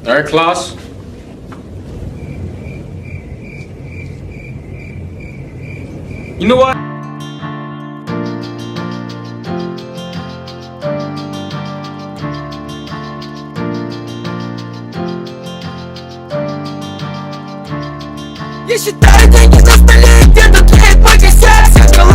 Alright, class. You know what? Я считаю деньги на столе, где-то тлеет мой косяк. Зеркала